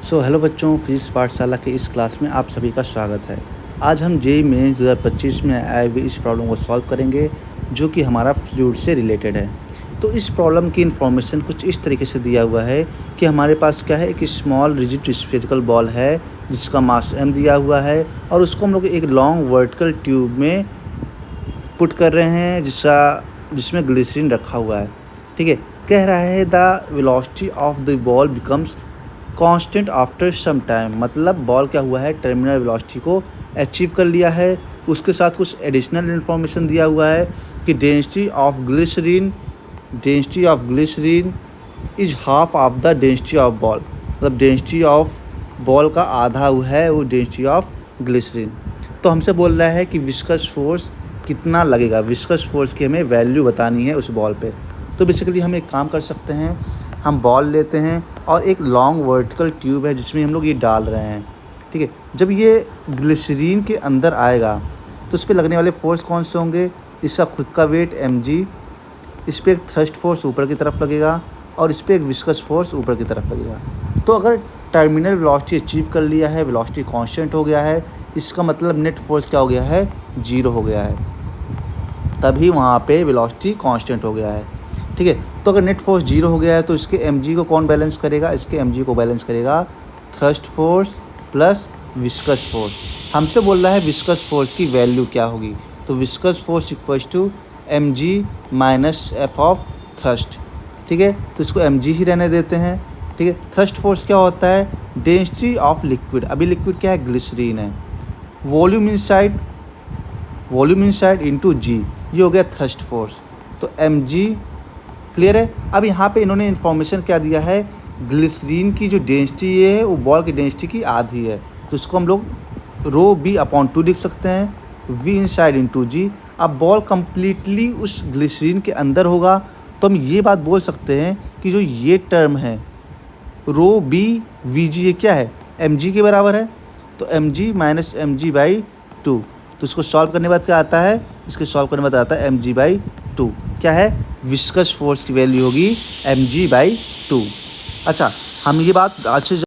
Hello बच्चों, physics पाठशाला के इस क्लास में आप सभी का स्वागत है। आज हम जेईई मेंस 2025 में आए हुए इस प्रॉब्लम को सॉल्व करेंगे, जो कि हमारा फ्लूइड से रिलेटेड है। तो इस प्रॉब्लम की इन्फॉर्मेशन कुछ इस तरीके से दिया हुआ है कि हमारे पास क्या है, एक स्मॉल रिजिड स्फेरिकल बॉल है जिसका मास m दिया हुआ है, और उसको हम लोग एक लॉन्ग वर्टिकल ट्यूब में पुट कर रहे हैं जिसमें ग्लिसरीन रखा हुआ है। ठीक है, कह रहा है the velocity of the ball becomes constant after some time. मतलब बॉल क्या हुआ है, टर्मिनल वेलोसिटी को अचीव कर लिया है। उसके साथ कुछ एडिशनल इन्फॉर्मेशन दिया हुआ है कि density of glycerine is half of the density of ball. मतलब डेंसिटी ऑफ बॉल का आधा है वो डेंसिटी ऑफ ग्लिसरीन। तो हमसे बोल रहा है कि विस्कस फोर्स कितना लगेगा, विस्कस फोर्स की हमें वैल्यू बतानी है उस बॉल पे। तो बेसिकली हम एक काम कर सकते हैं, हम बॉल लेते हैं और एक लॉन्ग वर्टिकल ट्यूब है जिसमें हम लोग ये डाल रहे हैं। ठीक है, जब ये ग्लिसरीन के अंदर आएगा तो इस पर लगने वाले फोर्स कौन से होंगे, इसका खुद का वेट mg, इस पर एक थ्रस्ट फोर्स ऊपर की तरफ लगेगा और इस पर एक विस्कस फोर्स ऊपर की तरफ लगेगा। तो अगर टर्मिनल वेलोसिटी अचीव कर लिया है, वेलोसिटी कांस्टेंट हो गया है, इसका मतलब नेट फोर्स क्या हो गया है, 0 हो गया है। तभी वहाँ पे वेलोसिटी कांस्टेंट हो गया है। ठीक है, तो अगर नेट फोर्स 0 हो गया है तो इसके mg को कौन बैलेंस करेगा, इसके mg को बैलेंस करेगा thrust force plus viscous force. हमसे बोल रहा है विस्कस फोर्स की वैल्यू क्या होगी, तो viscous force equals to mg minus F of thrust. ठीक है, तो इसको mg ही रहने देते हैं। ठीक है, थ्रस्ट फोर्स क्या होता है, डेंसिटी ऑफ लिक्विड। अभी लिक्विड क्या है, ग्लिसरीन है। वॉल्यूम इनसाइड इंटू जी, ये हो गया थ्रस्ट फोर्स। तो mg क्लियर है। अब यहाँ पे इन्होंने इन्फॉर्मेशन क्या दिया है, ग्लिसरीन की जो डेंसिटी है वो बॉल की डेंसिटी की आधी है, तो इसको हम लोग ρb/2 लिख सकते हैं, v इनसाइड इंटू जी। अब बॉल कम्प्लीटली उस ग्लिसरीन के अंदर होगा, तो हम ये बात बोल सकते हैं कि जो ये टर्म है ρb/vg, ये क्या है, mg के बराबर है। तो mg माइनस mg/2, तो इसको सॉल्व करने के बाद क्या आता है, इसके सॉल्व करने के बाद आता है mg/2। क्या है, विस्कस फोर्स की वैल्यू होगी mg/2। अच्छा, हम ये बात अच्छे